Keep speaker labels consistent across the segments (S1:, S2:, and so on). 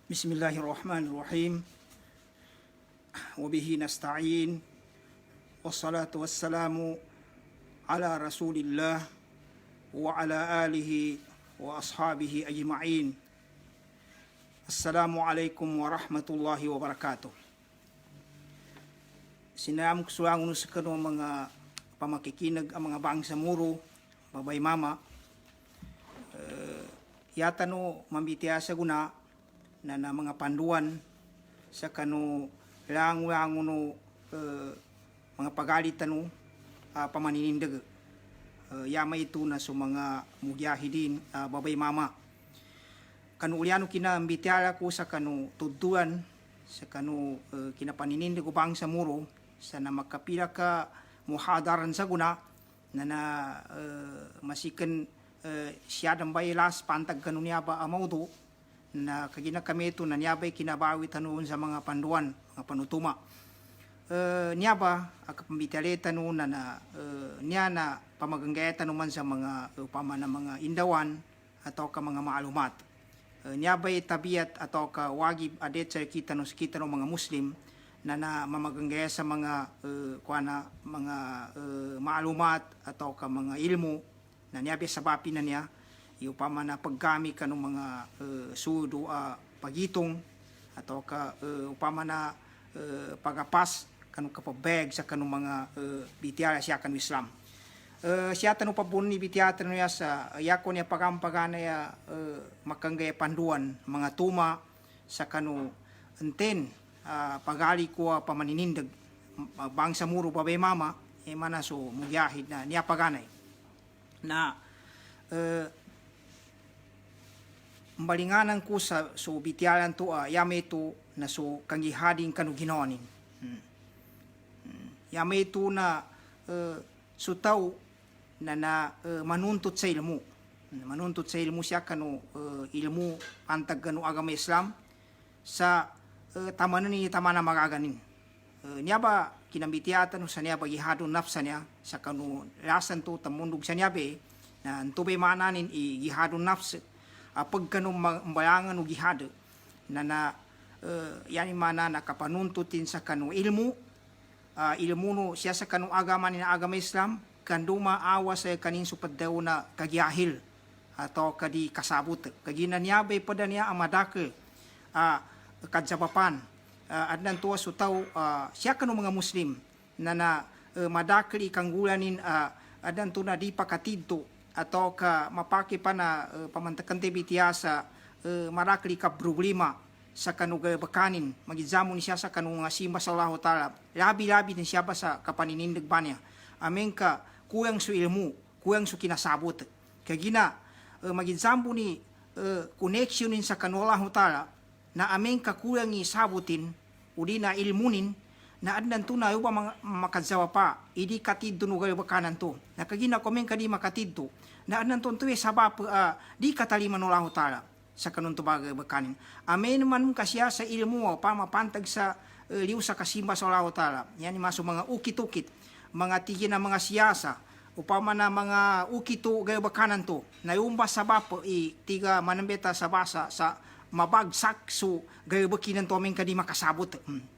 S1: Bismillahirrahmanirrahim. Wabihi nasta'in. Wassalatu wassalamu ala rasulillah wa ala alihi wa ashabihi ajma'in. Assalamualaikum warahmatullahi wabarakatuh. Sinam kusuangun sa kano mga pamakikinag ang mga bangsa muro, babay mama. Yata no mambitiasa guna na mga panduan sa kano lango no mga pagalitan no pamanindag yama ito na sa mga mujahidin babay mama kanu uliano kina ambitiala ko sa kanu tuduan sa kanu kinapaninindig ko bang sa muro sa na makapila ka muhadaran sa guna na masikan siya dambay las pantag kanu niya ba amaudo na kagina kami ito na niyabay kinabawit tanuon sa mga panduan, mga panutuma. Niyaba, akapambitali tanuon na niya na pamaganggaya tanuman sa mga upama na mga indawan atau ka mga maalumat. Niyabay tabiat atau ka wagib adet sa kita no mga Muslim na mamaganggaya sa mga mga maalumat atau ka mga ilmu na niyabay sabapi na niya upama na pagkami kanong mga sudo pagitong atau ka upama na pagapas kanong kapabeg sa kanong mga bitiara siya kanong Islam. Siya tanong pabun ni bitiara tanong niya sa yako niya pagampagana ya makanggaya panduan mga tuma sa kanong enten pagali ko pamaninindag bangsa muro babay mama mana so mujahid na niya paganay na malinganan ko sa so bitialan to yame ito na so kanggihading kanu ginonin. Yame ito na sutaw na manuntut sa ilmu. Manuntut sa ilmu siya kanu ilmu antag kanu agama Islam sa tamanan ni tamana magaganin. Niya ba kinambitiatan sa niya ba gihadon nafsa niya sa kanu lasan to tamundog sa niya be na tubay mananin gihadon nafsa pag kanong mabayangan o gihad na yan mana nakapanuntutin sa kanong ilmu ilmu no siya sa kanong agama ni na agama Islam kanduma awa sa kanin supad daw na kagyahil atau kadi kasabot kagina niya bay pada niya amadake kadsapapan at nantuwa sutaw siya kanong mga Muslim na madakli kanggulanin adanto na di pakatidto atau ka mapaki pa na pamantakan tibitiya sa marakli ka problema sa kanugay bakanin magizamo ni siya sa kanung simba sa Allah Ta'ala labi-labi din siya ba sa kapaninindig ba niya amen ka kuyang su ilmu kuyang su kinasabot kagina magizamo ni connectionin sa kanung Allah Ta'ala na amen ka kuyang isabutin udi na ilmunin na adnan to na yung makadzawa pa idi katid do nugay bakanan to nakagina komen kadi makatid to na adnan to sabab di kataliman Allah Ta'ala sa kanun to bagay bakanin amen man kasya sa ilmu pa mapantag sa liw sa kasimba sa Allah Ta'ala yan maso mga ukit-ukit mga tigin na mga siyasa upama na mga ukito gay bakanan to na yung sabab tiga manambeta sa basa sa mabagsak so gay bakinan to amen kadi makasabot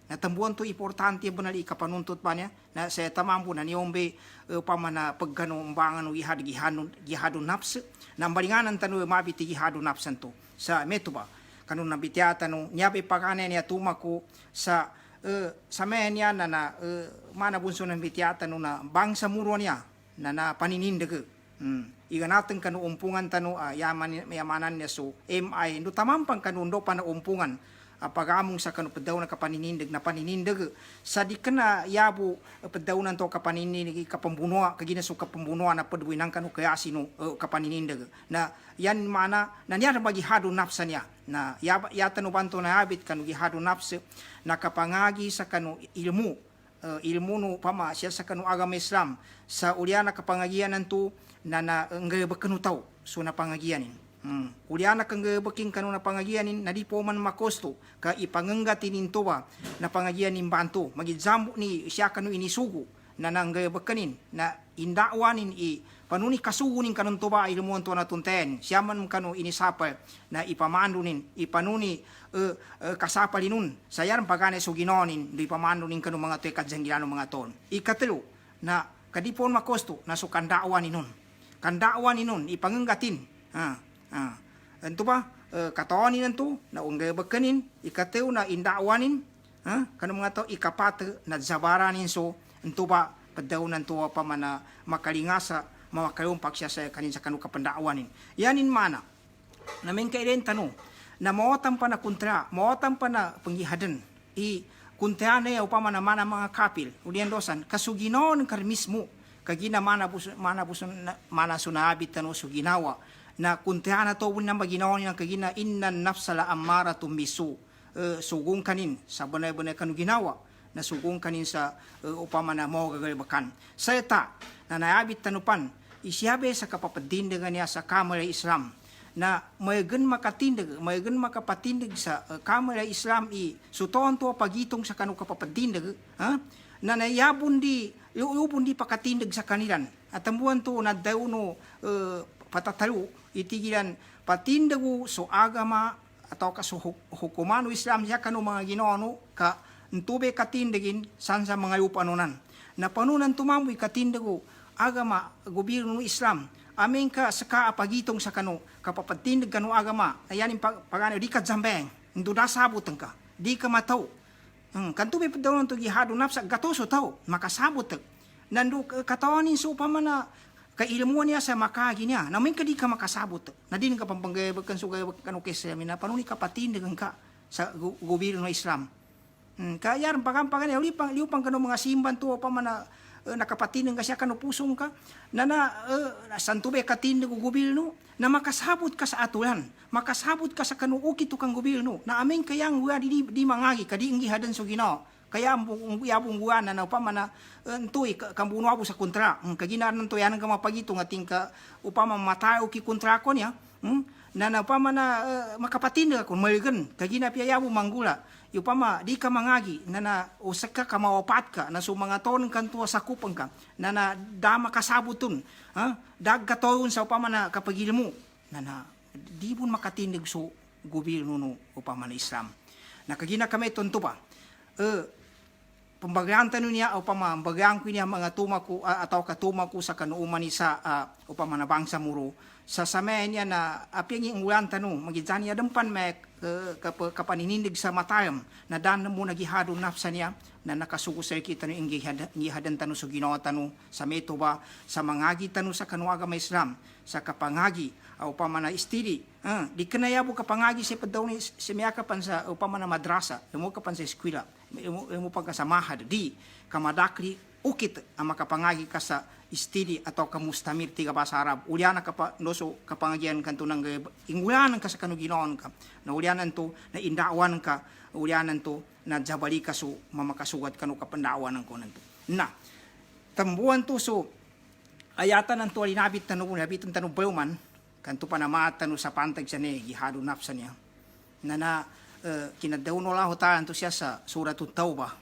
S1: natambuan to importante banali kapanuntut pa niya na sa tamampo na niyombe upama na pagganong bangan o gihadon naps na balinganan tanu mabiti gihadon napsan to sa metuba kanun nabitiata no nyabe pagane niya tumako sa men niya na mana bunso ng bitiata no na bangsa muro niya na paninindag iganateng kanu umpungan tanu yamanan niya so MI no tamampang kanundo pa na umpungan pagamong sa kanu pedaw na kapaninindag na paninindag sa di kana yabo pedaw nan to kapaninindag kapambunuan kagina so kapambunuan na padwinan kanu kaya sino kapaninindag na yan mana na niya bagi hadu nafsa niya na yata no banto na habit kanu gihadu nafsa na kapangagi sa kanu ilmu no pama siya sa kanu agama Islam sa uliana kapangagian nanto na enggay bakenutaw so na pangagianin uliana kang baking kanu na pangagianin na di po man makosto ka ipangenggatin into ba na pangagianin banto magizambo ni siya kanu inisugo na nanggay bakanin na indawanin panuni kasugunin kanun tuba ilmuon to na tunten siyaman kanu inisapal na ipamandunin ipanuni kasapalinun sayar pagane suginonin di pamandunin kanu mga te kadjanggilano mga ton ikatelu na kadipon makosto na sukandakwa ninun ipangenggatin ento ba katawanin nanto na unggay bakanin ikateu na indakwanin kanu mga to ikapate na zabaranin so ento ba padaw nanto pa mana makalingasa mawakayumpak siya sa kanin sa kanu kapandaawanin. Yanin mana, namin kailan tanong, na mawatan pa na kontra, mawatan pa na panggihadan, kuntra na yaw pa mana mga kapil, ulian dosan, kasuginawan kar mismo, kagina mana sunabit tanong suginawa, na kuntra na to na maginawa niya kagina innan nafsala amara tumisu, sugong kanin, sa banay-banay kanu ginawa, na sugong kanin sa upama na mo gagalibakan. Saya ta, na naabit tanupan, isyabe sa kapapadindagan niya sa Kamara Islam na mayagan makapatindag sa Kamara Islam sutoan to pagitong sa kanu kapapadindag na nayabon di pakatindag sa kanilan at tambuan to na daw no patatalo itigilan patindagu so agama atau ka so hukumano Islam ya kanu mga ginono ka ntube katindagin san sa mga upanunan na panunan tumamoy katindagu agama gobyerno Islam amin ka saka apagitong sa kanu kapapatindag kanu agama ayanin pagano di ka jambeng ndo nasabot ka di ka mataw kanto may padaw to gihado napsa gatoso taw makasabot nandu katawanin so pamana kailmuan niya sa makagi niya namin ka di ka makasabot na din ka pampangayabag kan sugay kanu kesa mina panuni kapatindag ka sa gobyerno Islam kaya rin pagkampagan liupang kanu mga simban to pamana nakapatinang ka siya kanupusong ka na santube katindag gobyerno na makasabot ka sa atulan makasabot ka sa kanuukit kang gobyerno na aming kayang huwa di mangagi kadi ang gihadan so ginao kaya ang huwa na upama na entoy kambuno abo sa kontra kaginaran to yan nga mapagito nga tingka upama matayo ki kontra ko niya na upama na makapatindag ako maligan kagina piyayabo manggula upama di ka mangagi na usak ka kamawapat ka na so mga ton kanto sa kupang ka na dama kasabutun dagkatoyon sa upama na kapagil mo na di mo makatindig so gobyerno no upama na Islam na kagina kami tonto pa pambagyan tanong niya upama pambagyan ko niya mga tumaku atau katumaku sa kanuuman ni sa upama na bangsa muro sa samay niya na apyang yung ulan tanong magidyan niya dampan may kapaninindig sa matayam na dan mo nagihado nafsa niya na nakasugusay kita no ingihadan tanong sa ginawa tanong sa meto ba sa mangagi tanong sa kanuaga may Islam sa kapangagi upama na istili di kanayabo kapangagi sa padaw ni simiyakapan sa upama na madrasa mo kapan sa eskwela mo pagkasamahad di kamadakli ukit ang makapangagi ka sa istili atau kamustamir tiga bahasa Arab uliana kapa noso kapangagian kanto nang ingulanan ka sa kanuginoon ka na ulianan to na indawan ka ulianan to na jabali ka so mamakasugat kanu kapandawan ko nanto na tambuan to so ayatan nanto linabit tanu nabitan tanu bayuman kanto panamata no sa pantag siya ni gihado napsa niya na kinadaw no laho ta anto siya sa suratul taubah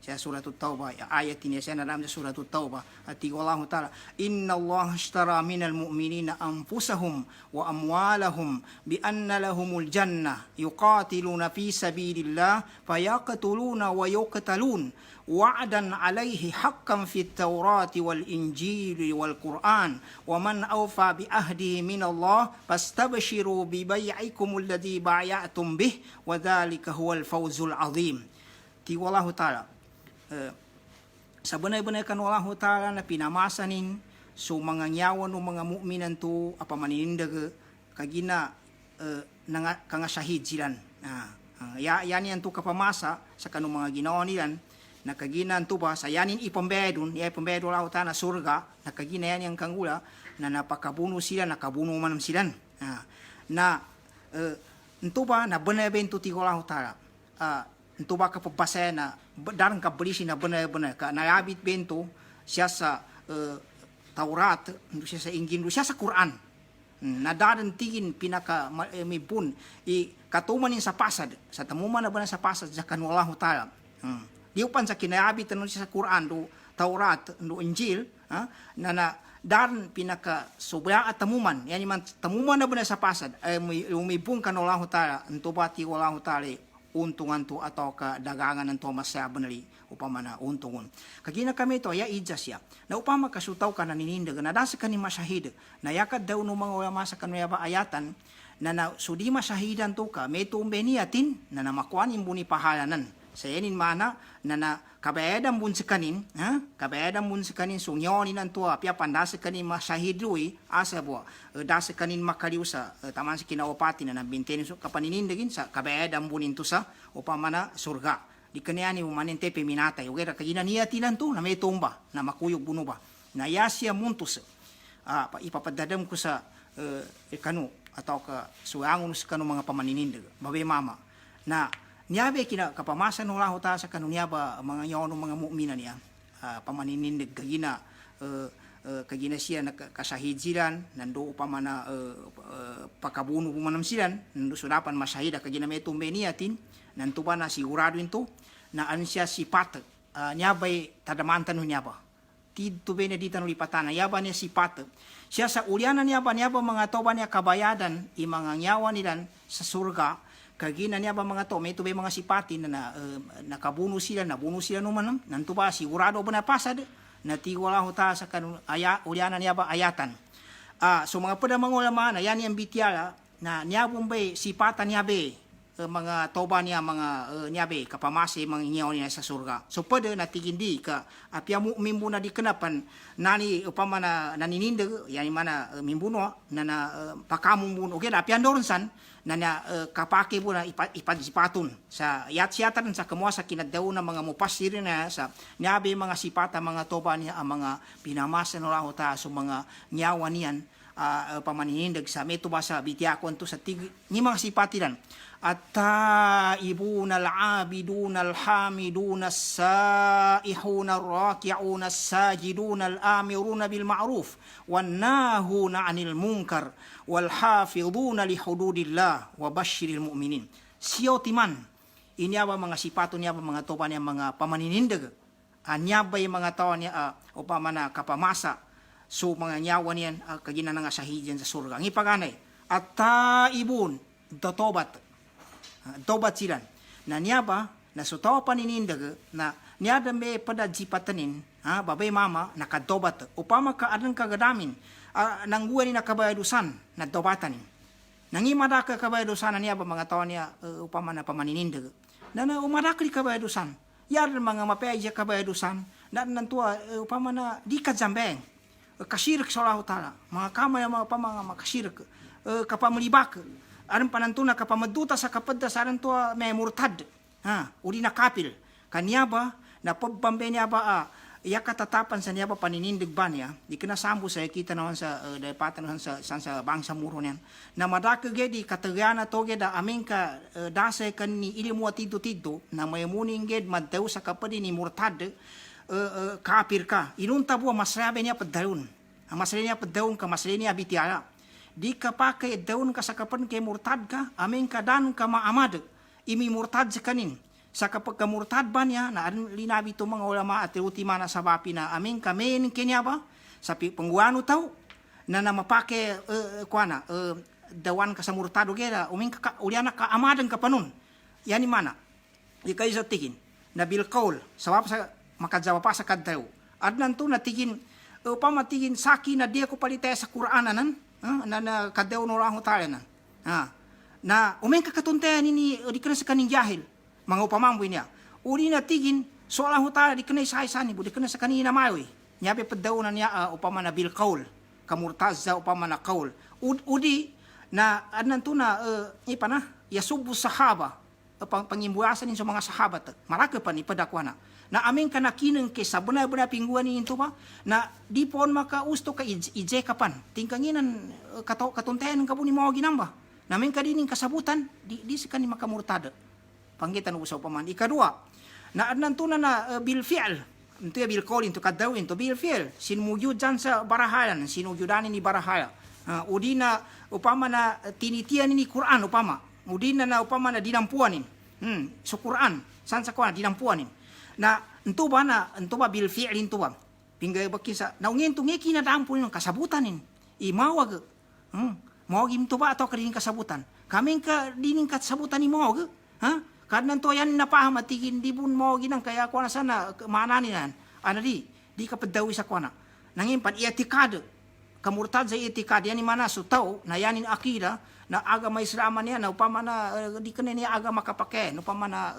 S1: siya suratul taubah ayat ini siya nalam sa suratul taubah at Allah taala inna Allah ashtara minal mu'minina anfusahum wa amwalahum bi anna lahumul jannah yuqatiluna fi sabilillah fayaqtuluna wa yuqtalun wa'dan alayhi haqqan fit tawrati wal injili wal qur'an wa man awfa bi ahdi min Allah fastabshiru bi bay'ikum alladhi bay'atum bih wa dhalika huwal fawzul azim ti wallahu taala sa banay-banay kan Allah taala na pinamasanin so mga nyawan o mga mu'minan to apa maninindag kagina kanga shahid silan yan to kapamasa sa kanong mga ginawa nilan na kaginan to ba sa yanin ipambedon ipambedon Allah taala na surga na kagina yan yung kangula na napakabuno sila nakabuno man silan na ito ba na banay-bento ti Allah taala ito ba kapapasaya na darang kabalisi na banay-banay ka nayabit bento siya sa Taurat, siya sa Injil, siya sa Quran na darantingin pinaka may bun katumanin sa pasad sa tamuman na ba sa pasad sa kanulahu taala di upan sa kinayabit siya sa Quran do Taurat do Injil na dan pinaka sobra at tamuman yani man tamuman na bana sa pasad ay umibong kan Allah taala ento bati Allah taala untungan to atau ka dagangan ng Thomas sa banali upama na untungon kagina kami to ya ijas ya na upama kasutaw ka naninindag na dasa kani masahid na yakad daw no mga ulama sa kanaya ba ayatan na sudi masahidan to ka may tumbeniatin na namakuan imbuni pahalanan sa yanin mana na kabayadan bun sekanin kabayadan bun sekanin sungyonin ang tua pia pandasa kanin masahidui asa bo dasa kanin makaliw sa taman si kinaopati na nabintenin so kapaninindagin sa kabayadan bunin to sa upamana surga di kanyani umanente peminatay ugera kagina niyatilan to na may tumba na makuyog buno ba na yasya muntus ipapadadam ko sa kanu atau ka suangon sa kanu mga pamaninindag babe mama na niyabe kina kapamasan ng laho ta sa kanuniyaba mga nyono mga mu'mina niya pamaninindig kagina kagina siya nakasahid silan nando pa mana pakabuno pumanam silan nando sudapan masahida kagina may tumbeniatin nanto ba na sigurado into na an siya sipat niyabay tadamantan no niyaba tidto bene dita no lipatana yaba niya sipat siya sa ulianan niyaba mga toba niya kabayadan i mga nyawa nilan sa surga kagina niya ba mga to may tubay mga sipatin na nakabuno sila nabuno sila naman nanto ba sigurado ba na pasad na tiwala ta sa kanun uliana niya ba ayatan so mga pada mga ulama na yan yung bitiala na niya bumbay sipatan niya be mga toba niya mga niya be kapamasi mga inyaw niya sa surga so pada natigindi ka apya mo mimbo na dikenapan nani upama na naninindag yan mana mimbuno na pakamong buno okay apya doronsan na kapake po na ipadisipatun sa yatsiyatan sa kamuha sa kinadaw na mga mupasir na sa niyabe mga sipata mga toba niya ang mga pinamasa na lang ta so mga nyawa niyan pamaninindag sa meto ba sa bitiakon to sa ni mga sipatilan at taibuna al-abiduna al-hamiduna as-saihuna ar-raki'una as-sajiduna al-amiruna bil ma'ruf wan nahuna 'anil munkar wal hafidhuna li hududillah wa basyiril mu'minin siyo timan inyaba mga sipato niya mga topa niya mga pamaninindag anyabay mga tao niya upama na kapamasa so mga nyawa niyan kagina nga sahidian sa surga ang ipaganay at taibun totobat tobat silan na niyaba na sutaw paninindag na niyada may padajipatanin babay mama nakatobat upama ka adang kagadamin nangguan ni nakabayadusan na tobatanin nangimada ka kabayadusan na niyaba mga tao niya upama na pamanindag na umadak ni kabayadusan yar mga mapayja kabayadusan na nantua upama na di kadzambeng kasirik sa Allah Ta'ala mga kamay mga pamanga makasirik kapamulibak aram panantuna kapamaduta sa kapadda sa aran tua may murtad uli na kapil kanyaba na pagpambe niya ba iya katatapan sa niya ba paninindig ba niya di kinasambo sa kita naman sa daypatan sa bangsa muro niyan na madakage di katagana toge da amin ka dase kan ni ilimu atidto na may muning ged maddaw sa kapadi ni murtad kapir ka inunta buwa masrabe niya paddayon masrabe niya paddayon ka masrabe niya bitiala di ka pakai daun ka sa kapan kay murtad ka amin ka dan ka maamad imi murtad sa kanin sa kapag ka murtad ba niya na linabi to mga ulama at ultima na sabapi na amin ka men kenya ba sa pangguano taw na mapake kuana dawan ka sa murtado gera umin ka uliana ka amadan ka panon yani mana di kayo sa tigin na bil qaul sabab sa makadjawa pa sa kadtaw adnan to natigin pamatigin saki na dia ko palitay sa Qur'anan na kadaw no raho tayo na umen kakatuntayan ni di kana sa kaning jahil mga upamamboy niya uli na tigin so Allah taala di kana sa isani di kana sa kanina mayoy nyabe padaw na niya upama na bil qaul kamurtazza upama na qaul udi na adnan to na ipana yasubu sahaba pangimbuasan sa mga sahabat maraka pa ni padakwana na amin ka nakinang ke sa benar-benar pingguan ni itu pa na di pon maka usto ka ije kapan tingkanginan katuntayan ka po ni mga ginamba namin ka dining kasabutan di sekani maka murtada panggitan usaw paman ikadua na adnan tuna na bil fi'l ito ya bil qaul into kadaw into bil fi'l sinumugyud jan sa barahalan sinugyudanin ni barahala udina upama na tinitian ni Quran upama udina na upama na dinampuanin so Quran san sa kuan dinampuanin na entu ba bil fi'l entu ba pinggay bakin sa naungin tungi kinadampo ng kasabutan imawag mawagim to ba atau kadin kasabutan kaming ka dining kasabutan ni mawag ha kadnan to yan napaham at hindi bun mawagin ang kaya ko na sana maananin di ka padawi sa kuana nangin pan etikado kamurtad sa etikado yan ni mana so tao na yanin akida na agama Islam niya na upama na di ka niya agama kapake no upama na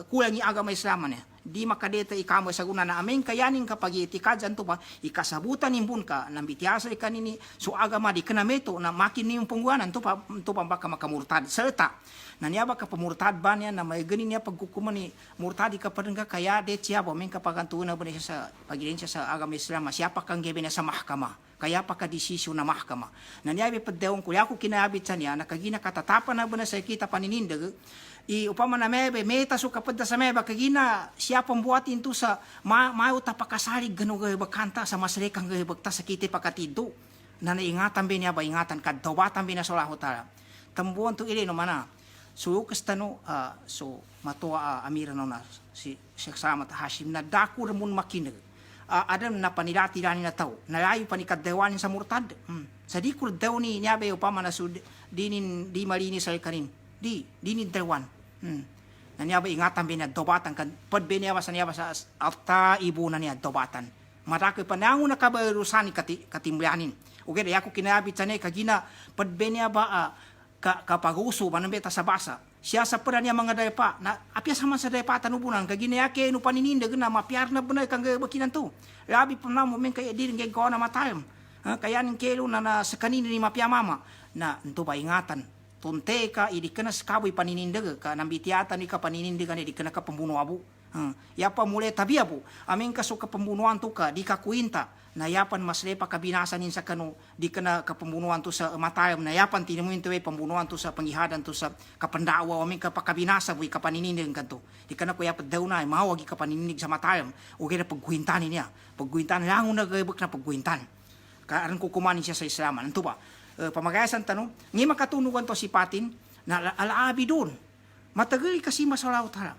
S1: kulang ni agama Islam niya di makadeta ikamo sa guna na amin kayanin kapag itikadyan to ba ikasabutan nimbun ka nang bitiasa kanini so agama di kanameto na makin niyong pungguanan to pa baka makamurtad serta na niya baka pamurtad ba niya na may ganin niya pagkukuman ni murtadi ka pa rin ka kaya de siya ba min kapagantunan ba niya sa pagilin siya sa agama Islam siya pa kang gabi na sa mahkama kaya pa ka desisyon na mahkama na niya bipadewang kuya ko kinabit sa niya nakagina katatapan na ba na sa kita paninindag upama na mebe meta so kapad sa meba kagina siya pambuatin to sa mayo ta pakasalig gano bakanta sa masrekang bakta sa kiti pakatido na naingatan ba niya ba ingatan kadawatan ba na sa lahotara tambuan to ili no mana so kastano so matua amira no na si Sheikh Salamat Hashim na dako ramun makinag adam na panilati na tao nalayo panikadawanin sa murtad sa di kur daw ni niya ba upama na so dinin di malini sa kanin dinin dawan na niya ba ingatan ba niya dobatan kan padbe niya ba sa niya ba sa alta ibu na niya dobatan matake pa nangu na kabarusan katimlanin uge da ako kinabit sa niya kagina padbe niya ba kapaguso manambeta sa basa siya sa pera niya mga daypa na apya sama sa daypa tanubunan kagina yake no paninindag na mapiar na bunay kang bakinan to labi pa na mo men kaya din gay ko na matayam kaya ning kelo na sa kanina ni mapya mama na nto ba ingatan tunte ka idi kana skaboy paninindag ka nambitiatan ni ka paninindigan idi kana ka pambuno abu ya pa mule tabi abu amin ka so ka pambunuan to ka di ka kuinta na yapan masle pa kabinasan sa kanu di kana ka pambunuan to sa matayam na yapan tinimuin to pambunuan to sa pangihadan to sa kapandawa amin ka pakabinasa buy ka paninindigan kanto di kana ko yapat daw na mawagi ka paninindig sa matayam o kaya pagguintanin niya pagguintan lang na gaibak na pagguintan kaaran ko kumanin siya sa Islaman anto ba pamagayasan tanong, ngayon makatunugan to si Patin, na alaabi doon. Matagali kasi masalaw tala.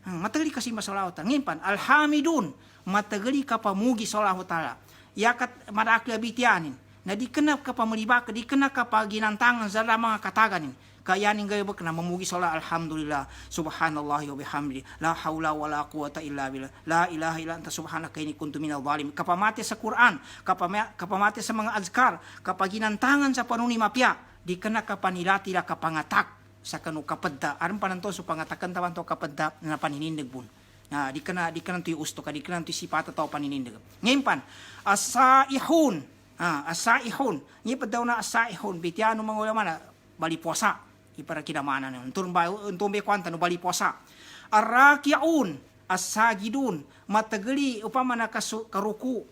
S1: Matagali kasi masalaw tala. Ngayon pan, alhamidun, matagali ka pamugi salaw tala. Yakat maraki abitianin, na di ka na ka pamalibak, di ka na ka paginantangan sa mga kataganin. Kaya ning gayo na mamugi sala alhamdulillah subhanallahi wa bihamdi la haula wala quwata illa billah la ilaha illa anta subhanaka inni kuntu minadh dhalimin kapamati sa Quran kapamati sa mga azkar kapag ginantangan sa panuni mapya di kana kapanilati la kapangatak sa kanu kapadda aron pananto so pangatakan tawan to kapadda na paninindig bun na di kana to usto ka di kana to sipata to paninindig ngayon pan asaihun asaihun ni padaw na asaihun bitiano mga ulama na bali puasa ipara kinamana na untumbe kwanta no bali puasa arrakiun asagidun matagali upama na karuku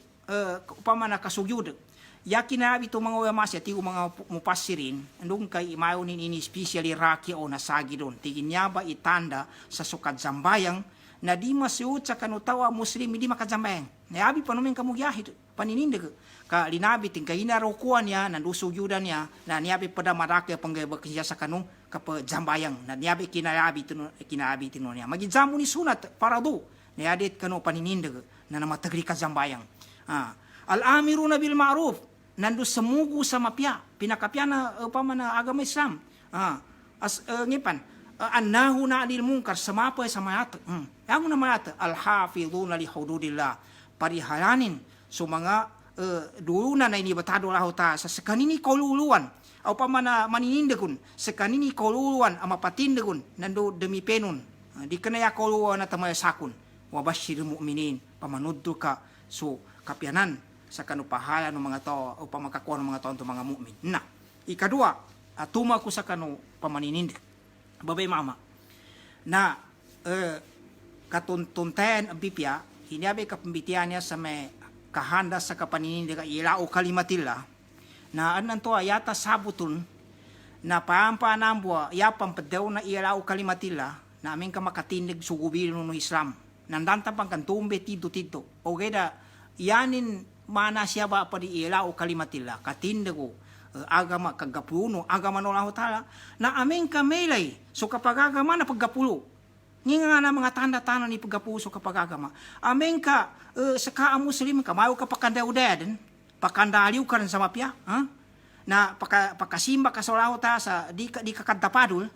S1: upama na kasugyud yakinabi to mga ulama siya ti mga mupassirin andung kay imayunin ini especially rakiun asagidun tigin ba itanda sa sukad zambayang na di masiut sa kanutawa muslim hindi makazambayang nayabi panumin kamugyahid paninindig ka linabi ting kayina rokuan niya nandusugyudan niya na niyabi pada maraki panggabak siya sa kanung kapa jambayang na niyabi kinabi tino niya magijamu ni sunat paradu niyadit kanu paninindig na namatagri ka jambayang al-amiruna bil ma'ruf nandu semugu sa mapya pinakapya na pamana agama Islam ngipan annahu na anil munkar samapa sa mayat yang na mayat al-hafizuna li hududillah parihalanin so mga dulu na inibatado lah ta sa sekanini koluluan o pamana maninindagun sekanini koluluan ama patindagun nando demi penun di kanaya koluluan na tamay sakun wabashir mu'minin pamanuddo ka so kapyanan sa kanupahala ng mga tao o pamakakuha ng mga tao ng mga mu'min na ikadua atuma ko sa kanu pamaninindig babay mama na katuntuntayan ang bipya hinabi kapambitian niya sa may kahanda sa kapaninindig ilao kalimatilla na anan to ayata sabutun na paampanambwa yapang padaw na ilao kalimatilla na aming ka makatindig sa gobyerno ng Islam nandanta pang kantumbe tito o geda yanin mana siya ba pa di ilao kalimatilla katindigo agama kagapuno agama no lahu taala na aming kamelay so kapag agama na paggapulo Nga na mga tanda-tanda ni pagkapuso kapag agama. Amen ka, sa ka Muslim ka, mayo ka pakandaudadan, pakandaliw ka rin sa mapya, na pakasimba ka sa ta sa di ka kadapadul,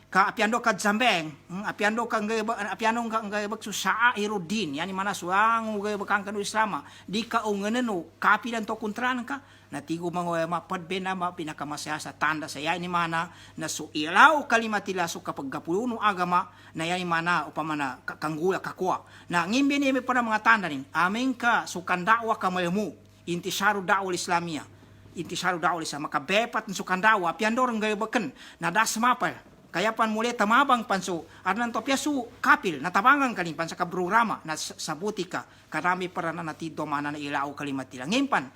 S1: ka apiando ka zambeng, apiando ka ngayabak sa irudin, yani mana suang ngayabak ang kanu Islama, di ka unganano, kapilan to kontran ka, na tigo mga mapadbena pinakamasaya sa tanda sa yani mana na so ilaw kalimatila so kapag gapuno agama na yani mana upamana kanggula kakwa na ngimbi ni pa na mga tanda rin amen ka so kandawa kamaymu intisharu da'wal islamia intisharu da'wal islam makabepat so kandawa piandor ngayabaken na das mapal kaya pan muli tamabang panso adnan to piasu kapil natabangan kanin pan sa kaprograma na sabuti ka karami para na natito mana na ilaw kalimatila ngimpan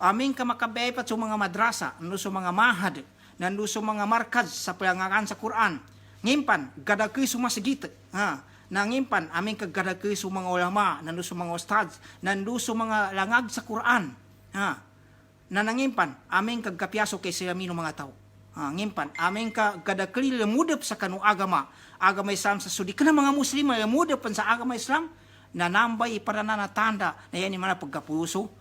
S1: amin ka makabepat sa mga madrasa, nando sa mga mahad, nando sa mga markaz sa palangakan sa Quran. Ngimpan, gadagay sa masigit. Na ngimpan, amin ka gadagay sa mga ulama, nando sa mga ustads, nando sa mga langag sa Quran. Na nangimpan, amin ka kapyaso kay silamino mga tao. Ngimpan, amin ka gadagay lamudap sa kanu agama Islam sa sudi. Kana mga Muslim, lamudap sa agama Islam, na nambay para na natanda, na yan yung mga pagkapuso,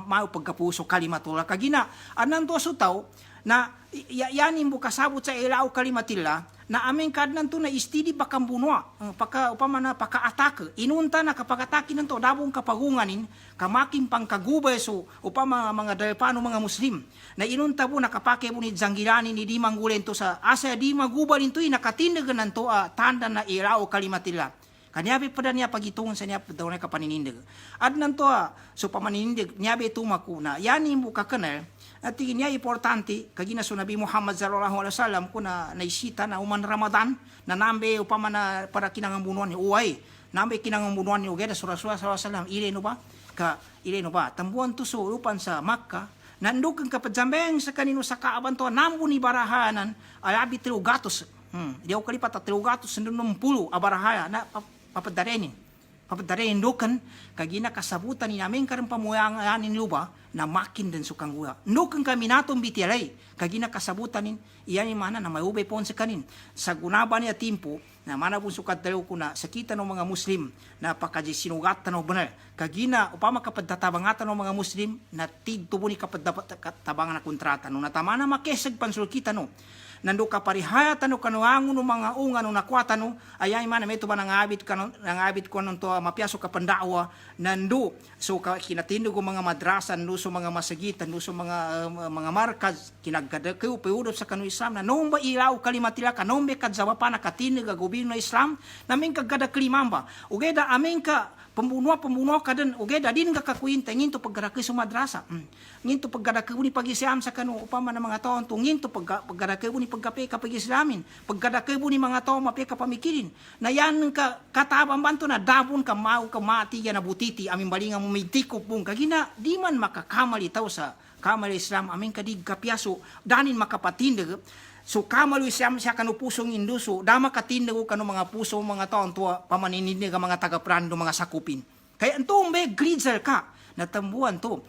S1: mau pagkapuso kalimatula kagina anan to sutaw na yanin mo kasabot sa ilaw kalimatila na amin kadnan to na istidi bakambunwa paka upamana paka-atake inunta na kapag atake nanto dabong kapagunganin kamaking pangkagubay so upama mga dalpano mga Muslim na inunta po nakapake po ni Zanggilani ni di manggulen to sa asa di magubalin to nakatindagan nanto tanda na ilaw kalimatila kanyabi pada niya pagitungan sa niya daw na kapaninindig. Ad nanto so pamanindig niyabi tumaku na yani mo kakenal at tingin niya importante kagina so Nabi Muhammad sallallahu alaihi wasallam kuna naisita na uman Ramadan na nambe upama na para kinangambunuan ni uway nambe kinangambunuan ni ugeda sa Rasulullah sallallahu alaihi wasallam ile no ba tambuan to so upan sa Makkah nandukang kapadzambeng sa kanino sa kaaban to nambu ni barahanan alabi 3 gatos diaw kalipat 3 gatos 60 abarahaya na papadarenin dukan kagina kasabutan ni namin karon pamuyangan ni luba na makin din sukang guya dukan kami natong bitialay kagina kasabutan nin iyan ni mana na mayubay pon sa kanin sa gunaba niya timpo na mana pun sukat dalaw ko na sakita ng mga Muslim na pakaji sinugatan o benar kagina upama kapadtatabangatan ng mga Muslim na tigto po ni kapadtabangan na kontrata no natama na makesag pansulkita no nando ka parihayatan no kanuangon no mga unga no nakwata no ayay man meto ba nangabit ko nung to mapiaso ka pandawa nando so ka kinatindo ko mga madrasa nando so mga masagitan nando so mga markaz kinaggadakaw peudot sa kanu Islam na noong ba ilaw kalimatila ka noong be kadzawa pa nakatinig ka gobyerno Islam namin kagada klimamba ugeda amin ka pembunuh ka din ugeda din ka kakuinta nginto paggarakay sa madrasa nginto paggarakay ni pag-Islam sa kanu upama na mga taon to nginto paggarakay ni pagkape ka pag-Islamin paggarakay ni mga taon mapi ka pamikirin na yan ka katabang banto na dabon ka mau ka mati ya na butiti amin balinga mo may tikop pong kagina di man makakamali taw sa kamali Islam amin kadig kapyaso danin makapatindag so kamalo Islam siya kanu pusong induso dama katindag ko kanu mga puso mga taon tuwa pamaninindig ka mga taga-prando mga sakupin kaya anto be gridzel ka natambuan to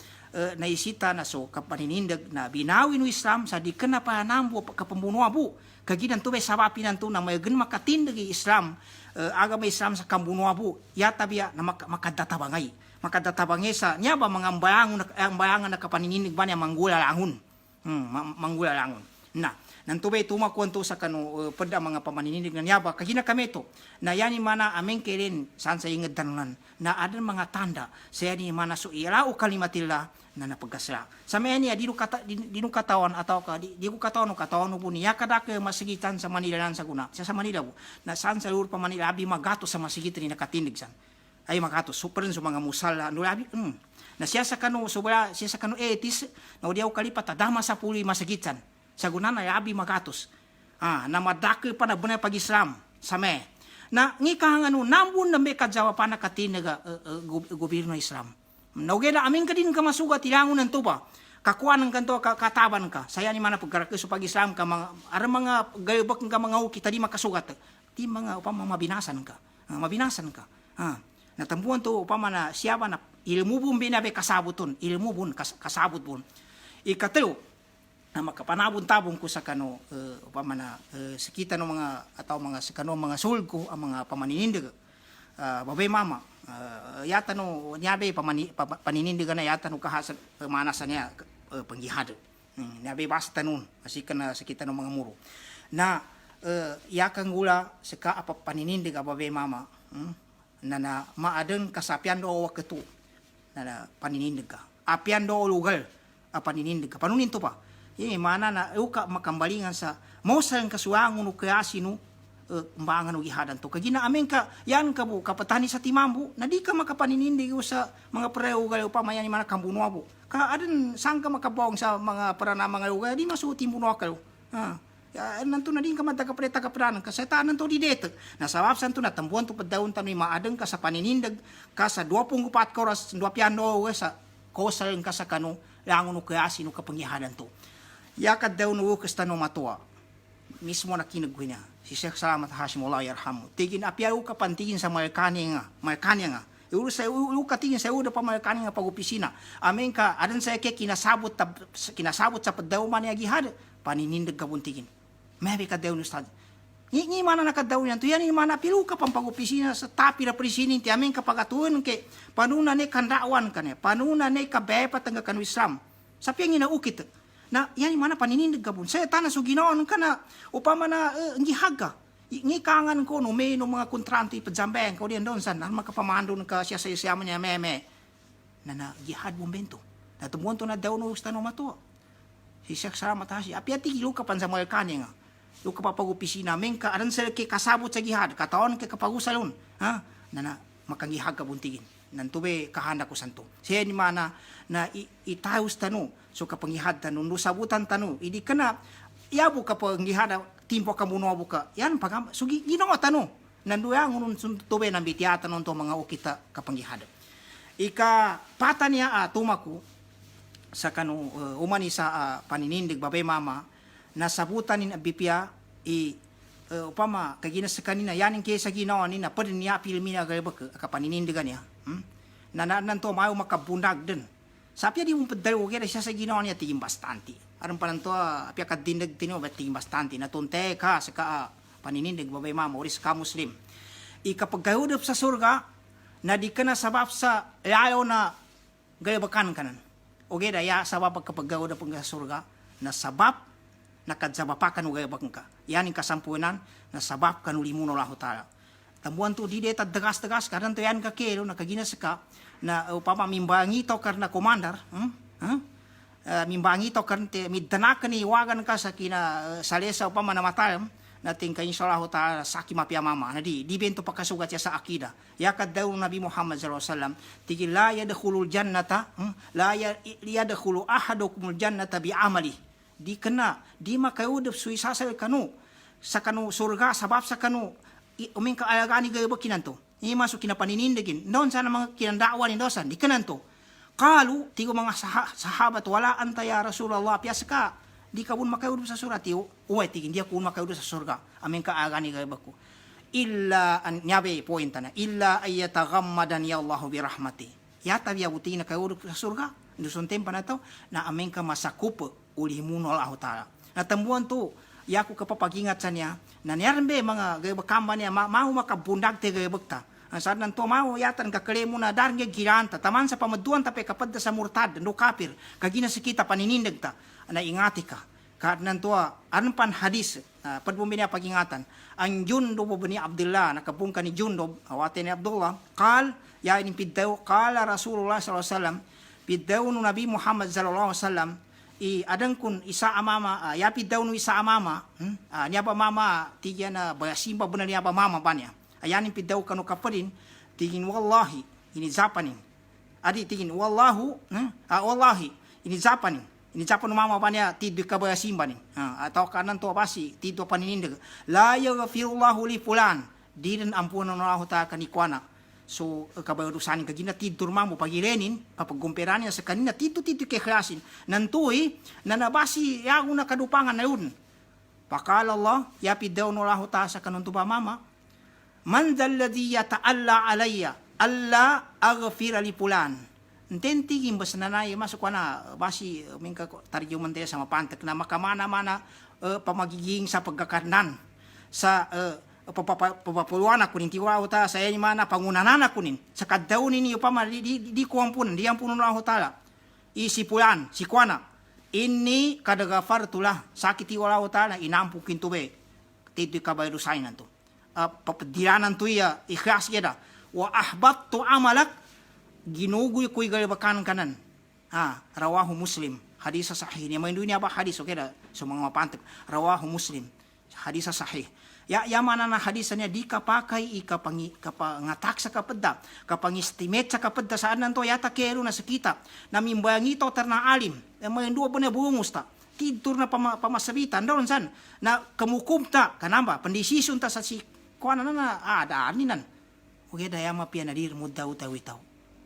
S1: naisita na so kapaninindag na binawin no Islam sa di kana pa nambo kapambunuan bu kaginan to be sabapin nanto na may gen makatindag Islam agama Islam sa kambunuan bu yata biya na makadatabangay sa nya ba mga ambayangan na kapaninindig ba niya manggula langon na nantubay tumakuan to sa kanu pada mga pamaninindig na niyaba kagina kami to na yani mana amin kirin saan sa inged tanunan na adan mga tanda sa yani mana so ilao kalimatila na napagkasla sa meni di no katawan ataw ka di ko katawan po niya kada ka masigitan sa Manila nan sa guna sa Manila po na saan sa lugar pa Manila abi magato sa masigitan ni nakatindig san ay magato super sa mga musala no abi na siya sa kanu etis na diaw kalipat dama sa puli masigitan sa gunan ay abi magatos na madaki pa na bunay pag-Islam sa me na ngikang nambun na may kadyawa pa na katinaga gobyerno Islam naugeda amin ka din ka masuga tilangon ng tuba kakuan ng kanto kataban ka saya ni mana pagkarakay sa pag-Islam ka mga gayubak ka mga kita di makasugat di mga upama mabinasan ka natambuan to upama na siya ba na ilmu bun binabe kasabuton ilmu bun kasabot bun ikatlo na makapanabon-tabon ko sa kano upamana sakita no mga ataw mga sa kano mga sul ko ang mga pamaninindig babay mama yata no nyabe paninindig na yata no kahasan manasan niya panggihad nyabe basta nun asikan na sakita no mga muro na yakang gula saka apa paninindig babay mama na maadeng kasapian do waketu na paninindig ka apian do lugal paninindig ka panunin to pa mana na uka makambalingan sa mosang kasuangon no kreasi no mbangan no gihadan to kagina amen ka yan ka bu kapatani sa timambu na di ka makapaninindig sa mga preugal upamaya ni mana kambuno abo ka aden sangka makabong sa mga parana mga lugar di masuti buno ka ya nanto na din ka matagapreta ka pranan ka setanan to di dete na sabab santo na tambuan to padaun tanmi maadeng ka sa paninindig ka sa 24 ka oras 2 piano sa kosal ka sa kano langon no kreasi no kapangihadan to yakad daw no kasta no matua mismo na kinagwi niya si Sheikh Salamat Hashim Allah yarhamu tigin apyaw ka pantigin sa markanya nga ulu sa ulu katingin sa uda pa markanya nga pagopisina amen ka adan sa kinasabot sa padaw man ya gihad paninindig ka buntigin maybe ka daw no stad ni mana nakadaw yan to yan ni mana pilu ka pagopisina sa tapi na presinin ti amen ka pagatuon ke panuna ne kandawan kane panuna ne kabepa tanga kanu Islam sa piang inaukit na yan mana paninindig ka bun saya tanah suginoon ka na upama na ngihaga ngikangan ko no may no mga kontranto ipadzambeng ko diyan doon san makapamando ka siya sa isyaman niya meme na gihad bumbento na tumuon to na daw no gusto no mato si Sheikh Salamat Hashim apiati kilo ka pan sa mga kanya nga lo ka papagopisina men ka aran sa kay kasabot sa gihad kataon kay kapagusalon ha na makangihag ka buntigin nantube kahanda ko santo siya ni mana na itayos tano so kapangihad tano no sabutan tano idi kana yabo ka pangihada timpo ka muno ka yan pag so ginoo tano nanduya ngunun tube nang bitiata non to mga ukita kapangihada ika pata niya tumaku sa kanu umani sa paninindig babay mama nasabutan ni bipia upama kagina sa kanina yaning kesa ginawa ni na pwede niya pilmina galibak kapaninindigan niya nanan to mayo makabundag din sapya di mo padalo kaya siya sa ginawa niya tiging bastante aron pa to apya kadindag tino bet tiging bastante natunte ka sa paninindig babay mama oris ka muslim ikapag kahudop sa surga na di ka na sabab sa layo na galibakan kanan o gaya ya sabab kapag kahudop sa surga na sabab nakadsabapakan o galibakan ka yan yung kasampunan na sabab kanulimuno Allah Ta'ala tambuan to di deta dagas-dagas karan to yan ka kelo nakaginas ka na upama mimbangi to karna komandar mimbangi to karna middanak ni wagan ka sa kina salesa upama namatay nating kay insyaallah taala saki mapia mama na di bento pakasugat sa akida yakad daw Nabi Muhammad sallallahu alaihi wasallam tigi la yadkhulul jannata la yadkhulu ahadukumul jannata bi amali di kena di makayudap suisasal kanu sa kanu surga sabab sa kanu uming kaalagaan ni gayabag kinanto ini masuk kina paninindigin noon sana mga kinandawan ni dosan di kinanto kalu tigo mga sahabat wala anta ya Rasulullah piyasa ka di ka bun makayudap sa surga tiyo uway tigin di ako makayudap sa surga aming kaalagaan ni gayabag ko illa an nyabe pointa na illa ayataghammadan ya Allah birahmati yata biya buti na kayudap sa surga dusun tempa na to na aming ka masakup ulimuno Allah Ta'ala natambuan to yaku kapapagingat sa niya na niyarbe mga gayabakamba niya mau makabundag te gayabagta ang saan nanto mau yatan kakalemo na darnge giranta taman sa pamaduan tape kapad sa murtad no kapir kagina sikita paninindag ta na ingati ka kad nanto anpan hadis padbumi niya pagingatan ang Jundob ni Abdullah nakabungka ni Jundob awate ni Abdullah qal ya ini piddaw qala Rasulullah sallallahu alaihi wasallam piddaw no Nabi Muhammad sallallahu alaihi wasallam adang kun isa amama yapi daw no isa amama niya ba mama tigya na bayasimba benar niya ba mama ba niya ayanin pi daw kanu kaparin tigin wallahi ini zapanin adi tigin wallahu wallahi ini zapanin no mama ba niya tidu ka bayasimba ni atau kanan to basi tidu paninindig la yaghfirullahu li fulan din ampunan Allah ta kanikwana so kabarusanin kagina tidur mamu pagirenin papagumperan niya sa kanina titu kehlasin nantuy na nabasi yago na kadupangan na yun pakala Allah yapi daw no lahu ta sa kanunto ba mama man dhalladhi yata'alla alayya alla aghfira li fulan Ntenti gimbas nanay masuk na basi mingka tarjuman tayo sa mapantek na makamana-mana pamagiging sa pagkakarnan sa papapuluan ako nin tiwao ta sa inyo mana pangunanan ako nin sa kaddaw ninyo pa di kuampunan di ampunan na hotala isipulan si kuana ini kadagafar tula sakit tiwala hotala inampukin tube tidu kabayro sainan to papadilanan to ya ikhlas yada wa ahbattu amalak ginugoy ko'y galibakan kanan rawahu Muslim hadis sahih ni may dunia ba hadis okay da so mga mapantek rawahu Muslim hadis sahih ya mana na hadisannya di kapakai kapangatak sa kapadda kapangistimate sa kapadda saan nanto yata kero na sakita na mimbangi to terna alim may dua bener bungus ta tidur na pamasabitan daw san na kamukumta kanamba pendisisun ta sa si kuana na ada aninan okay da ya mapia na dir mudaw tawitaw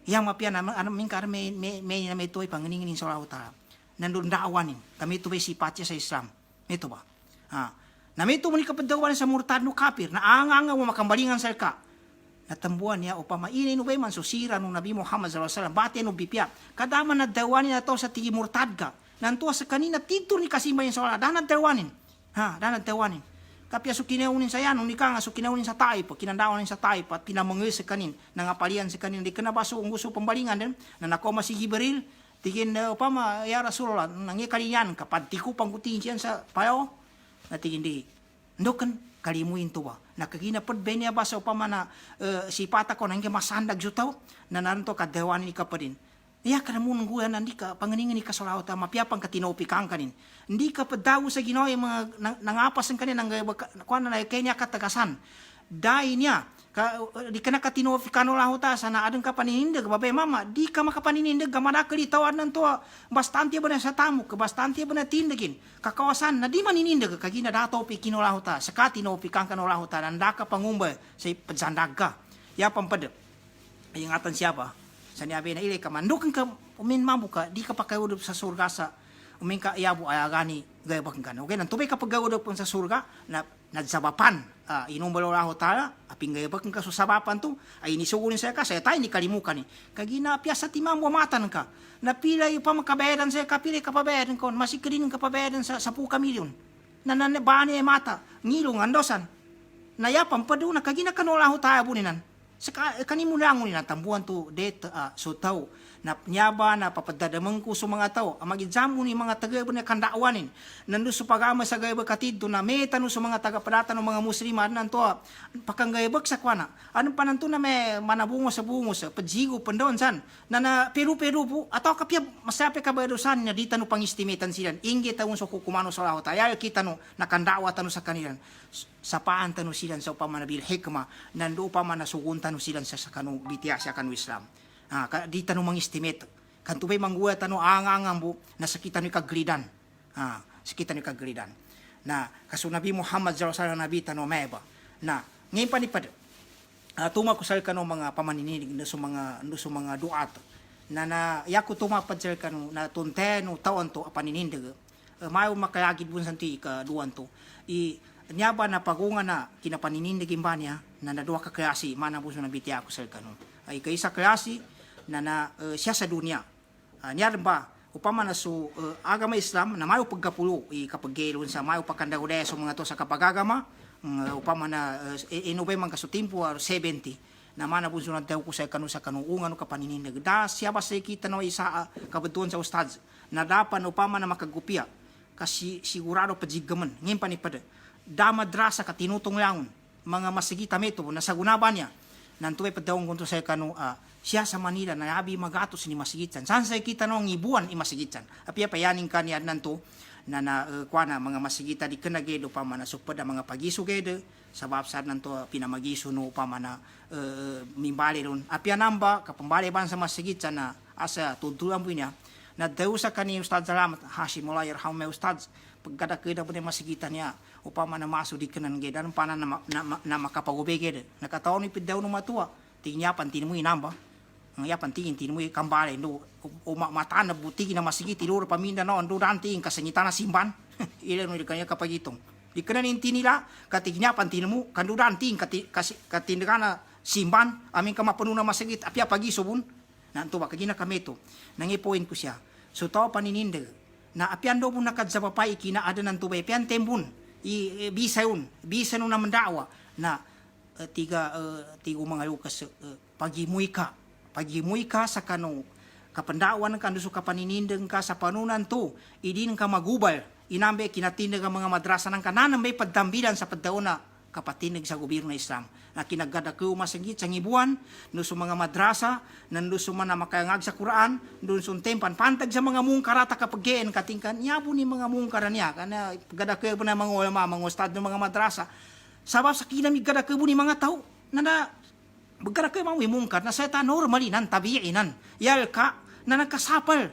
S1: yang mapia na mingkar may toy panginingin sa Allah Ta'ala nandun daawanin kami ito may sipatya sa Islam ito ba namito mo ni kapadawan sa murtad no kapir na anganga mo makambalingan sa ka natambuan niya o pamainay no bay man susira nung Nabi Muhammad sallallahu alaihi wasallam bate no bipya kadaman na dawanin na to sa tigi murtad ka nantua sa kanina titur ni kasimbayan sa Allah danad dawanin kapya sukinaunin sa yan nung ika nga sukinaunin sa taip kinandawanin sa taip at pinamangil sa kanin nangapalian sa kanin di ka na baso ang gusto pambalingan din na nakoma si Jibril tigin upama ya Rasulullah nangyakalinyan kapag tiku pangkutin siyan sa payo natigin di ndokan kalimuin tuwa nakaginapod benya ba sa upama na si pata ko nang masandag jutaw na nanto kadawanin ka pa din iya ka namun guyan hindi ka panganingan ni kasalaw ta mapiapang katinopi kang kanin hindi ka padawo sa Ginoo yung mga nangapas ang kanin nang kuan na kanya katagasan dai niya di ka nakatinopi kano laho ta sana adeng ka paninindag babay mama di ka makapaninindag gamadakali tawad nan to bastante ba na sa tamu ka bastante ba na tindagin kakawasan na di maninindag kagina dato pi kinolaho ta sa tinopi kang kanolaho ta nanda ka pangumba sa pagsandag ka ya pampad ingatan siapa sa niabi na ilay ka mandukan ka umin mabuka di ka pa kayudop sa surga sa umin ka iyabu ayagani gayabak ka okay nang tubay kapag gayudop sa surga na nadsabapan inumbalo laho tala aping gayabak ka sa sabapan to ay inisugunin sa ka saya tayo ni kalimukan ni kagina piyasa timam matan ka napilay pa makabayaran sa kapilay kapabayaran ko masikrin kapabayaran sa 10 milyon na bani mata ngilong andosan nayapang padu na kagina kanolaho tayo buninan sa kanimo lang ni natambuan to det so tao na nyaba na papadadamang ko sa mga tao ang mag-example ni mga taga na kandaawanin nando sa pagama sa gayba katidto na meta no sa mga taga-padata ng mga muslima nanto pakanggayabag sa kwana anong pananto na may manabungo sa pajigo pandon san na pero po ataw kapya masapi ka ba san na dita no pangistimetan sila ingi taon sa kukumano sa laho tayo kita no nakandawa tano sa kanilang sapaan tano sila sa upamanabil hikma nando upamana suguntan no sila sa kanu bitiya sa kanu Islam di tanong mang estimate kan tubay mangguwa tanong angangang bu na sakitan ni kagridan sakitan ni kagridan na kaso Nabi Muhammad sallallahu alaihi wasallam nabi tanong meba na ngayon panipad tumakusal kanong mga pamaninig na sa mga duat na yaku tumapad sal kanong na tunteno taon to paninindig mayo makayagid bun santi ka duan to nyaba na pagunga na kinapaninindig imbanya na nadua ka klase mana buso na bitiya ko sal kanong ay kaisa klase na siya sa dunia. Niyar ba, upama na so agama Islam na mayo pagkapulo, kapag gelon sa mayo pagkandagudaya sa mga to sa kapagagama, upama na inubay man kasutimpo 70, na mana bunso na daw ko sa kanungan o kapaninindag. Da siya ba sa kita no isa kabantuan sa ustads, na dapan upama na makagupia, kasi sigurado pajigaman, ngayon panipada, da madrasa ka tinutong langon, mga masigita meto, nasa gunaban niya, nantuway padawang kunto sa siya sa Manila na abi magatos ni masigitsan. Saan sa kita no ngibuan imasigitsan. Apia payaning kaniad nanto na kuana mga masigita di kenagedo pa man supad mga pagiso gedo sabab sad nanto pinamagiso no pa man mimbali ron. Apia namba kapambali ban sa masigitsan na asa tutulan po niya na daw sa kani Ustad Salamat Hashim Mulay Rahmay Ustad pagkada-kada po ni masigitan niya upama na maso di kanan gedan pana na makapagubeged nakataon ni pidaw no matua tingnya pantin mo inamba ang yapan tingin mo kambale no mata na butigi na masigit iluro paminda no ando danting kasangita na simban ilan mo kanya kapagitong di kanan inti nila katignya pantin mo kandudanting katindana simban amin ka mapuno na masigit apya pagiso bun na anto ba kagina kameto nangipoin ko siya so tao paninindig na apian do mo nakadzabapay kina ada nan tubay apian tembun bisa nun naman dawa na tiga mga lukas pagimuy ka sa kanong kapandawan ka nuso kapaninindeng ka sa panunan to idin ka magubal inambe kinatindig ang mga madrasa ng kanan may pagdambilan sa pagdaon na kapatinig sa gobyerno ng Islam na kinaggadakaw masagit sa ngibuan nuso mga madrasa nanduso man na makayangag sa Quran dun sun tempan pantag sa mga mungkarata kapaggen katingkan nyabo ni mga mungkara niya kana gadakaw na mga ulama mga ustad ng mga madrasa sabab sa kinamig gadakaw ni mga tao na bagkarakaw mga mungkar na sa ta normalinan tabiinan yal ka na nagkasapal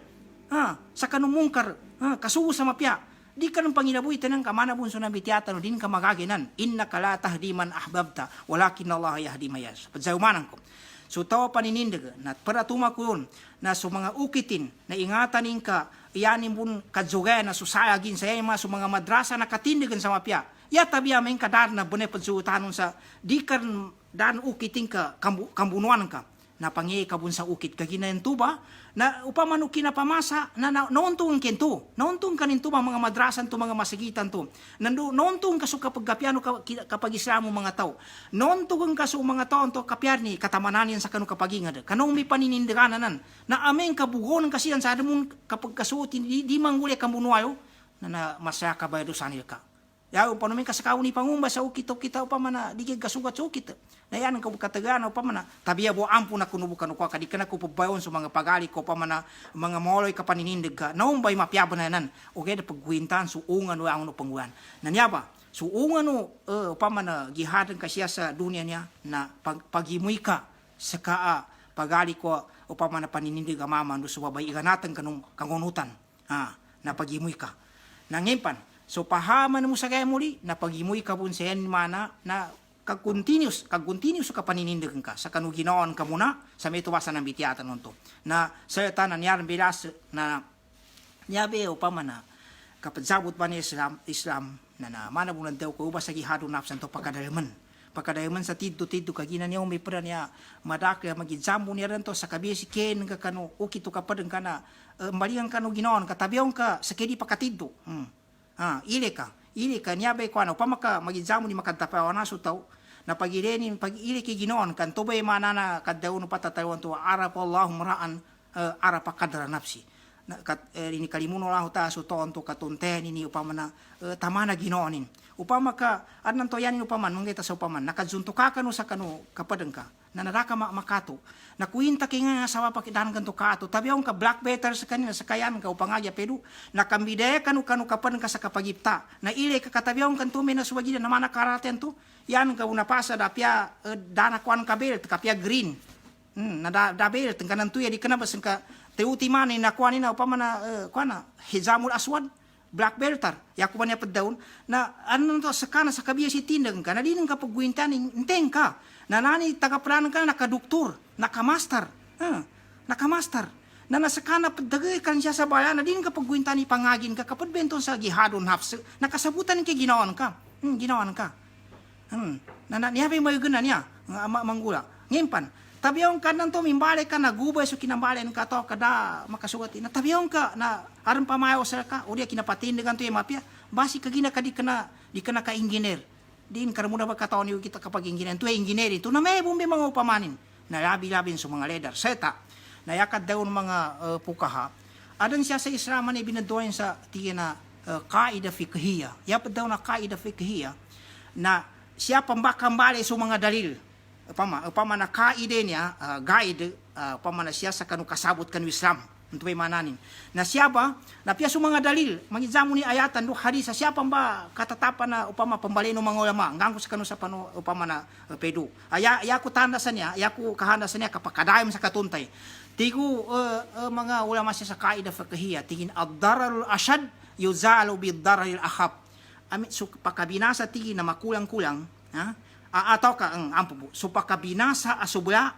S1: sa kanong mungkar kasugo sa mapya di ka ng panginabuhi tanang kamana bunso na bitiyatan din ka magaginan inna ka la tahdi man ahbabta walakin Allah yahdi man yasha padzaumanan ko so tawa paninindig na para tumakon na so mga ukitin na ingatan ka iyanin bun kadzugay na susayagin sa mga so mga madrasa na katindigan sa mapya ya tabi amin kadar na bunay padzutanon sa di kan dan ukitin ka kambunuan ka na pangi kabun sa ukit kaginayan tuba na upaman kinapamasa na noontong kento noontong kanin tuba mga madrasan to mga masigitan to noontong kaso kapag kapiano kapag Islamo mga tao noontong kaso mga tao to kapiarni katamananin sa kanu kapagingad kanong may paninindiganan na ameng kabugon kasiyan sa adamon kapag kasuot di mangguli kambunuayo na masaya ka bayado sanil ka ya upano men kasakaw ni pangumba sa ukit-ukit upamana digig kasugat sa ukit na yan ang katagaan upamana tabiya bo ampo na kunubukan ko kadi kana ko pabayon sa mga pagali ko upamana mga moloy kapaninindig ka naumbay mapyaban na nan okay da pagguintan suungan o ang no panguan nanyaba suungan no upamana gihadan ka siya sa dunia niya na pagimuy ka sa pagali ko upamana paninindig ka mama no subabay iganatan kanong kangunutan na pagimuy ka nangimpan so pahaman mo sa kaya muli na pagimuy ka bun sa yan mana na kag-continuous ka paninindigan ka sa kanuginaon ka muna sa may tuwasan ng bitiyatan nun to na sa tanan yaran bilas na niyabe o pa man na kapag sabot pa ni Islam na manabunan daw ko uba sa gihado napsan to pagkadayaman sa tidto kagina niya may pera niya madakya magizambo niya rin to sa kabisi ken ka kanu ukito ka pa ka na maliang kanu ginaon katabiyon ka sa kedi pakatidto ile ka niya ba ko ano pamaka magizamo ni makadtapaw na so taw na pagirenin pag ile ki ginoon kan tubay manana kaddaw no patatawan to arap Allahum ra'an arapa kadra nafsi na ini kalimuno lah ta so to onto katunten ini upamana tamana ginoonin upamaka adnan to yan upaman mangita sa upaman nakadjunto ka kanu sa kanu kapadeng ka na naraka makato na kuinta kay nga sawa pakidan kanto kato tabiong ka black better sa kanina sa kayan ka upangagya pero nakambide kanu kapan ka sa kapagipta na ile ka katabiong kanto may nasuwagi na mana karaten to yan ka unapasa dapya dana kwan kabel kapya green na dabel tengkanan tuya di kanabas ka teuti mani na kwan na upamana kwana hizamul aswad black beltar yaku man paddaon na ano to sa kana sa kabiya si tindang ka na dinang kapag guintan inteng ka na nani tagapranan ka nakadoktor nakamaster na nasa kana paddagay kan siya sa bayan na dinang kapag guintan ni pangagin ka kapag benton sa gihadon hafs nakasabutan kay ginawan ka na niya may guna niya manggula ngimpan tabiyon ka nanto mimbalik ka na gubay so kinambalen ka to kada makasugati na tabiyon ka na aron pamayo sa ka o dia kinapatindigan to yung mapya basi kagina ka di ka na ka-engineer din karamuna ba kataon yung kita kapag engineer to engineer ito na may bumbi mga upamanin na labi-labin sa mga leader seta na yakad daw mga pukaha adan siya sa Islam na ibinaduan sa tiya na kaida fiqhiyya yapad daw na kaida fiqhiyya na siya pambakambali sa mga dalil upama na kaide niya guide upama na siya sa kanu kasabot kanu Islam unto may mananin na siya ba na piya mga dalil mangizamo ni ayatan do hadis siya pa ba katatapan na upama pambalino mga ulama ngango sa kanu sa pano upama na pedu ya ko tanda sa niya ya ko kahanda sa niya kapakadayam sa katuntay tigo mga ulama siya sa kaida fiqhiyya tingin ad-dararul ashad yuzalu bid-dararil akhaf so pakabinasa tingin na makulang-kulang ataw ka ang ampo supakabinasa asubla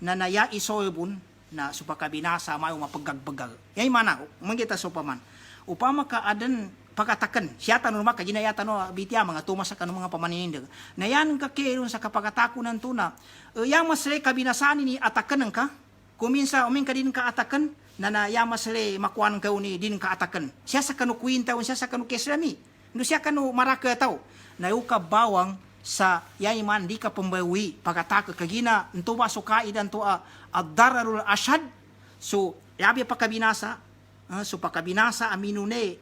S1: na naya isoybun na supakabinasa mayo mapagagbagal yay mana mangita so paman upama ka adan pagataken siya tanong maka ginayatan no bitya mga tumas sa kanong mga pamanindig na yan ka keron sa kapagatakunan tuna yang masre kabinasani ni ataken ka kuminsa uming ka din kaatakan na yamasle makuan ka ni din kaatakan. Siya sa kanu kuinta siya sa kanu keslami. No siya kanu maraka tao. Na uka bawang sa yaiman di ka pembawi pagkataka kagina nto ba so kaidan to ad-dararul ashad. So yabi pakabinasa so pakabinasa aminune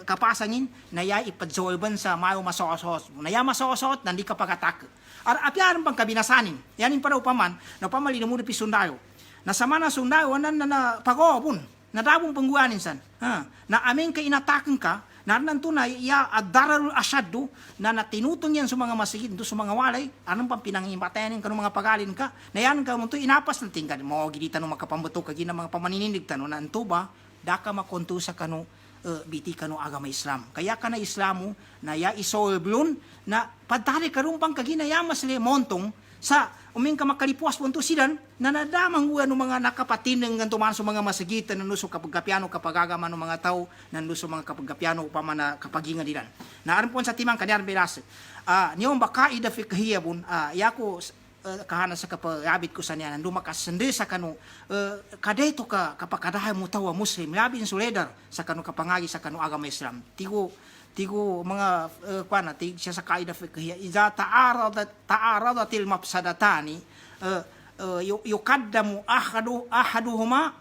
S1: kapasangin na ya ipadsolban sa mayo masosot. Na ya masosot nandi ka pagkataka. Apiaran pang kabinasanin. Yanin para upaman na pamalino mo pi sundayo. Na sama na sundayo na pagopon. Na dabong pangguanin san. Na amin ka inatakan ka na tunay ya ad-dararul ashadu na natinutong yan sa mga masigid do sa mga walay anong pang pinangimatayanin ka ng mga pagalin ka na yan ka mo inapas na tingkad mo gidita no makapambato ka gina mga pamaninindig tano na anto ba daka makonto sa kanu biti kanu agama Islam kaya kana Islamo na ya isolblon na padari karong pang kaginayamas le montong sa uming ka makalipuas punto silan na nadamang uwan ng mga nakapatineng ng tuman sa mga masigitan ng luso kapagkapiano kapagagama ng mga tao ng luso mga kapagkapiano upama na kapagingan dilan. Naaran po sa timang kanyan belas. Niyong baka ida fikhiya bun yako kahana sa kapagabit ko sa niya nandun makasende sa kanu kadeto ka kapakadahay mo tawa Muslim labin suledar sa kanu kapangagi sa kanu agama Islam. Tigo mga tig siya sa kaida fiqhiyya iza ta'aradatil mafsadatani yukaddamu ahaduhuma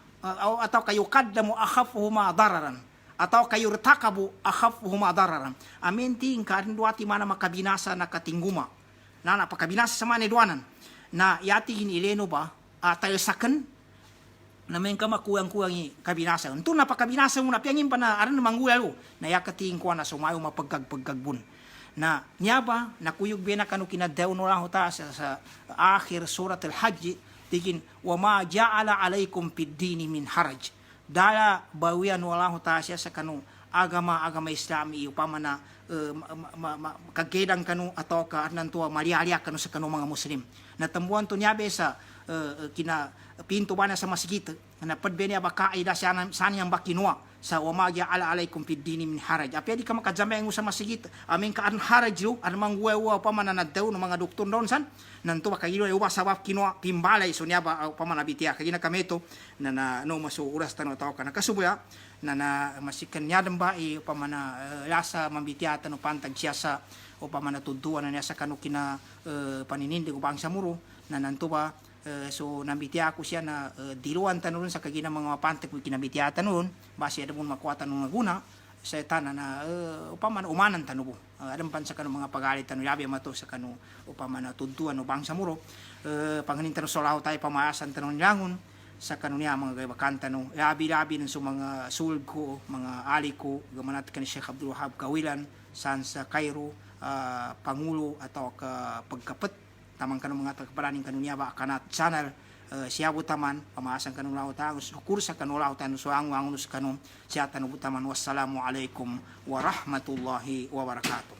S1: atau kayukaddamu akhafuhuma dararan atau kayurtakabu akhafuhuma dararan amin ting kan duati mana makabinasa na katingguma na napakabinasa sa mana duanan na yati ileno ba talsaken na may kamakuang-kuang kabinasa. Unto napakabinasa mo na piyangin pa na aran na manggulalo na yakating kuha na sumayo mapagkagpagkagbun. Na niya ba nakuyog bina kanu kinadaw no lang ta sa akhir surat al-Hajj tigin wa ma ja'ala alaikum fid-dini min haraj. Dala bawian wala ta siya sa kanu agama Islami upama na kagedang kanu atau ka nantua marialia kanu sa kanu mga Muslim. Natambuan to niya be sa kina pinto ba na sa masigit na padbenya baka ida sana yang bakinwa sa wamagya ala alaikum fid dini min haraj apya di ka makajamay mo sa masigit amin ka an haraj lo an mangwewa pa mananadaw ng mga doktor doon san nanto ba kagilo uba sa wap kinwa pimbalay so niya ba pa manabitiya kagina kameto na no maso uras tano taw ka nakasubuya na masikan niya ba pa mana lasa mambitiya tano pantag siya sa o pa manatuduan na niya sa kanu kina paninindig ubang sa muro na nanto ba so nambitiya ko siya na diluan tanun sa kagina mga mapantek ko kinabitiya tanun base ada mo makuha tanun nga guna sa tanan na upaman umanan tanubo adam pan sa kanong mga pagalit tanu yabi mato sa kanu upaman tuntuan o bang sa muro panganin tanu solaw tayo pamaasan tanun langon sa kanu niya mga gaybakan tanu yabi-labi ng so mga sulg ko mga ali ko gamanat kan Sheikh Abdul Wahab Kawilan san sa Cairo pangulo atau ka pagkapet tamang kanong mga tagparaning kanunya ba kanat channel siya butaman pamaasan kanong lautan syukur sa kanong lautan so ang wangun sa kanong siya tanubutaman wassalamu alaikum warahmatullahi wabarakatuh.